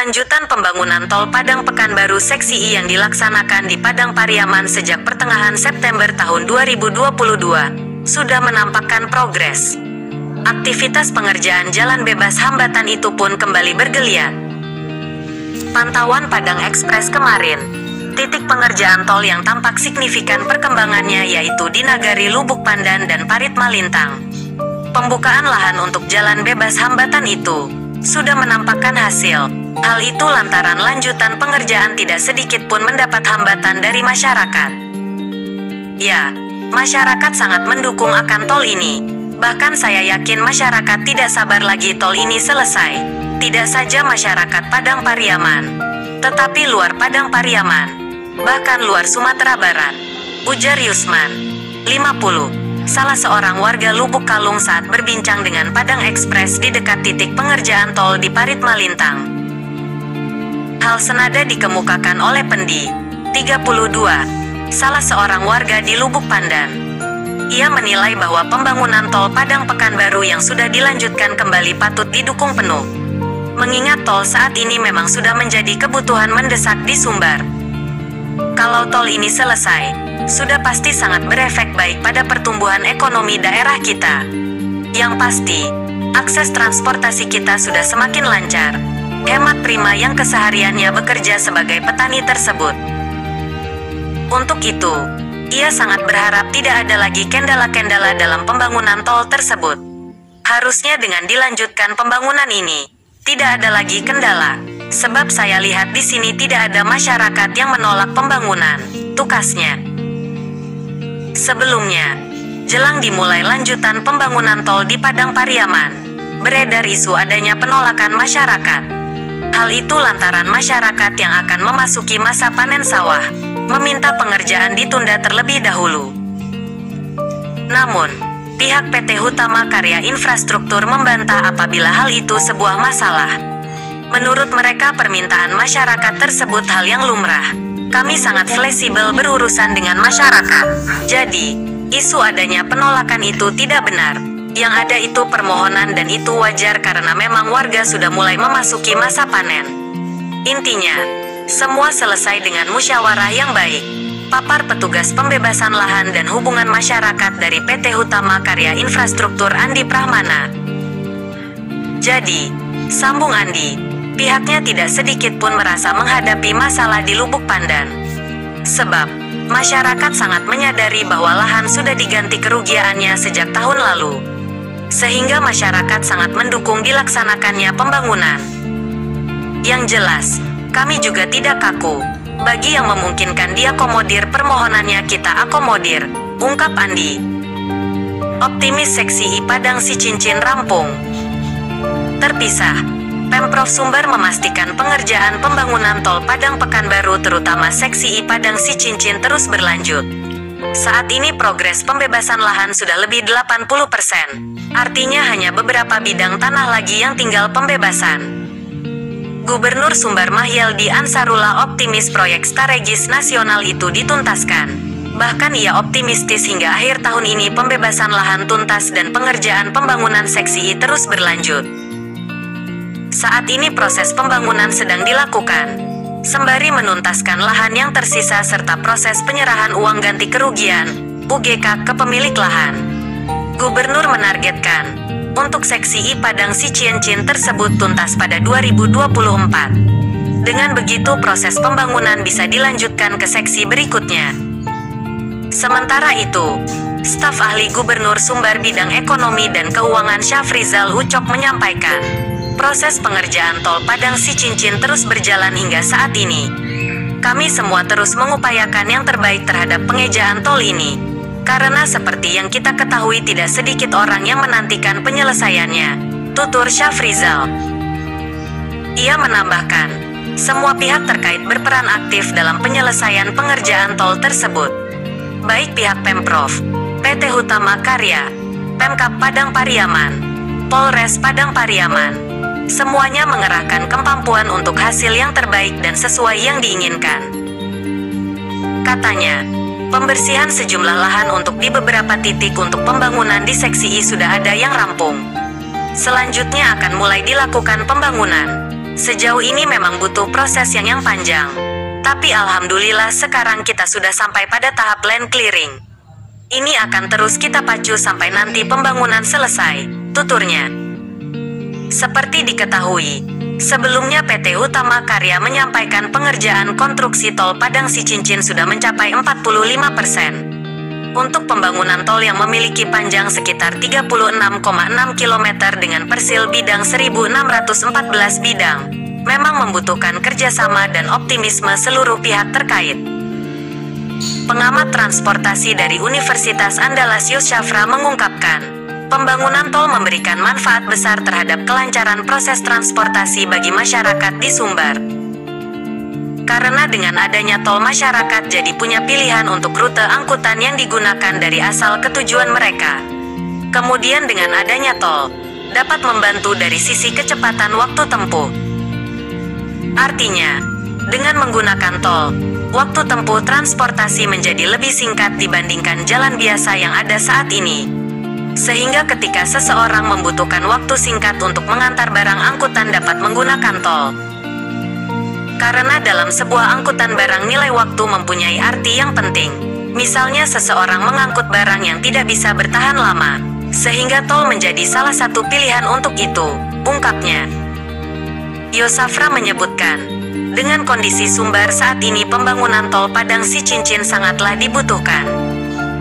Lanjutan pembangunan tol Padang Pekanbaru Seksi I yang dilaksanakan di Padang Pariaman sejak pertengahan September tahun 2022 sudah menampakkan progres. Aktivitas pengerjaan jalan bebas hambatan itu pun kembali bergeliat. Pantauan Padang Express kemarin, titik pengerjaan tol yang tampak signifikan perkembangannya yaitu di Nagari Lubuk Pandan dan Parit Malintang. Pembukaan lahan untuk jalan bebas hambatan itu sudah menampakkan hasil. Hal itu lantaran lanjutan pengerjaan tidak sedikit pun mendapat hambatan dari masyarakat. Ya, masyarakat sangat mendukung akan tol ini. Bahkan saya yakin masyarakat tidak sabar lagi tol ini selesai. Tidak saja masyarakat Padang Pariaman, tetapi luar Padang Pariaman, bahkan luar Sumatera Barat. Ujar Yusman, 50, salah seorang warga Lubuk Kalung saat berbincang dengan Padang Express di dekat titik pengerjaan tol di Parit Malintang. Hal senada dikemukakan oleh Pendi, 32, salah seorang warga di Lubuk Pandan. Ia menilai bahwa pembangunan tol Padang Pekanbaru yang sudah dilanjutkan kembali patut didukung penuh. Mengingat tol saat ini memang sudah menjadi kebutuhan mendesak di Sumbar. Kalau tol ini selesai, sudah pasti sangat berefek baik pada pertumbuhan ekonomi daerah kita. Yang pasti, akses transportasi kita sudah semakin lancar. Hemat Prima yang kesehariannya bekerja sebagai petani tersebut. Untuk itu, ia sangat berharap tidak ada lagi kendala-kendala dalam pembangunan tol tersebut. Harusnya dengan dilanjutkan pembangunan ini, tidak ada lagi kendala. Sebab saya lihat di sini tidak ada masyarakat yang menolak pembangunan, tukasnya. Sebelumnya, jelang dimulai lanjutan pembangunan tol di Padang Pariaman, beredar isu adanya penolakan masyarakat. Hal itu lantaran masyarakat yang akan memasuki masa panen sawah meminta pengerjaan ditunda terlebih dahulu. Namun, pihak PT Hutama Karya Infrastruktur membantah apabila hal itu sebuah masalah. Menurut mereka permintaan masyarakat tersebut hal yang lumrah. Kami sangat fleksibel berurusan dengan masyarakat. Jadi, isu adanya penolakan itu tidak benar. Yang ada itu permohonan dan itu wajar karena memang warga sudah mulai memasuki masa panen. Intinya, semua selesai dengan musyawarah yang baik. Papar petugas pembebasan lahan dan hubungan masyarakat dari PT Hutama Karya Infrastruktur Andi Prahmana. Jadi, sambung Andi, pihaknya tidak sedikit pun merasa menghadapi masalah di Lubuk Pandan. Sebab, masyarakat sangat menyadari bahwa lahan sudah diganti kerugiannya sejak tahun lalu. Sehingga masyarakat sangat mendukung dilaksanakannya pembangunan. Yang jelas, kami juga tidak kaku. Bagi yang memungkinkan diakomodir permohonannya kita akomodir, ungkap Andi. Optimis Seksi I Padang Sicincin rampung. Terpisah, Pemprov Sumbar memastikan pengerjaan pembangunan tol Padang Pekanbaru terutama Seksi I Padang Sicincin terus berlanjut. Saat ini progres pembebasan lahan sudah lebih 80%. Artinya hanya beberapa bidang tanah lagi yang tinggal pembebasan. Gubernur Sumbar Mahyaldi Ansarullah optimis proyek strategis nasional itu dituntaskan. Bahkan ia optimistis hingga akhir tahun ini pembebasan lahan tuntas dan pengerjaan pembangunan Seksi I terus berlanjut. Saat ini proses pembangunan sedang dilakukan, sembari menuntaskan lahan yang tersisa serta proses penyerahan uang ganti kerugian (UGK) ke pemilik lahan. Gubernur menargetkan untuk Seksi I Padang Sicincin tersebut tuntas pada 2024. Dengan begitu proses pembangunan bisa dilanjutkan ke seksi berikutnya. Sementara itu, staf ahli Gubernur Sumbar bidang ekonomi dan keuangan Syafrizal Ucok menyampaikan, proses pengerjaan tol Padang Sicincin terus berjalan hingga saat ini. Kami semua terus mengupayakan yang terbaik terhadap pengejaan tol ini. Karena seperti yang kita ketahui tidak sedikit orang yang menantikan penyelesaiannya, tutur Syafrizal. Ia menambahkan, semua pihak terkait berperan aktif dalam penyelesaian pengerjaan tol tersebut. Baik pihak Pemprov, PT Hutama Karya, Pemkab Padang Pariaman, Polres Padang Pariaman, semuanya mengerahkan kemampuan untuk hasil yang terbaik dan sesuai yang diinginkan. Katanya, pembersihan sejumlah lahan untuk di beberapa titik untuk pembangunan di Seksi I sudah ada yang rampung. Selanjutnya akan mulai dilakukan pembangunan. Sejauh ini memang butuh proses yang panjang. Tapi alhamdulillah sekarang kita sudah sampai pada tahap land clearing. Ini akan terus kita pacu sampai nanti pembangunan selesai, tuturnya. Seperti diketahui, sebelumnya PT Utama Karya menyampaikan pengerjaan konstruksi tol Padang Sicincin sudah mencapai 45%. Untuk pembangunan tol yang memiliki panjang sekitar 36,6 km dengan persil bidang 1614 bidang, memang membutuhkan kerjasama dan optimisme seluruh pihak terkait. Pengamat transportasi dari Universitas Andalas Yus Syafra mengungkapkan, pembangunan tol memberikan manfaat besar terhadap kelancaran proses transportasi bagi masyarakat di Sumbar. Karena dengan adanya tol masyarakat jadi punya pilihan untuk rute angkutan yang digunakan dari asal ke tujuan mereka. Kemudian dengan adanya tol, dapat membantu dari sisi kecepatan waktu tempuh. Artinya, dengan menggunakan tol, waktu tempuh transportasi menjadi lebih singkat dibandingkan jalan biasa yang ada saat ini. Sehingga ketika seseorang membutuhkan waktu singkat untuk mengantar barang angkutan dapat menggunakan tol. Karena dalam sebuah angkutan barang nilai waktu mempunyai arti yang penting. Misalnya seseorang mengangkut barang yang tidak bisa bertahan lama, sehingga tol menjadi salah satu pilihan untuk itu, ungkapnya. Yosafra menyebutkan, dengan kondisi Sumbar saat ini pembangunan tol Padang Sicincin sangatlah dibutuhkan.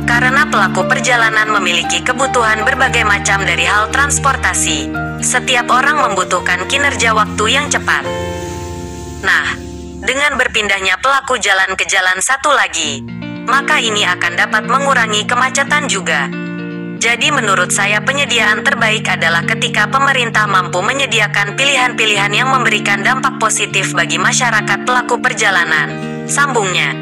Karena pelaku perjalanan memiliki kebutuhan berbagai macam dari hal transportasi, setiap orang membutuhkan kinerja waktu yang cepat. Nah, dengan berpindahnya pelaku jalan ke jalan satu lagi, maka ini akan dapat mengurangi kemacetan juga. Jadi menurut saya penyediaan terbaik adalah ketika pemerintah mampu menyediakan pilihan-pilihan yang memberikan dampak positif bagi masyarakat pelaku perjalanan, sambungnya.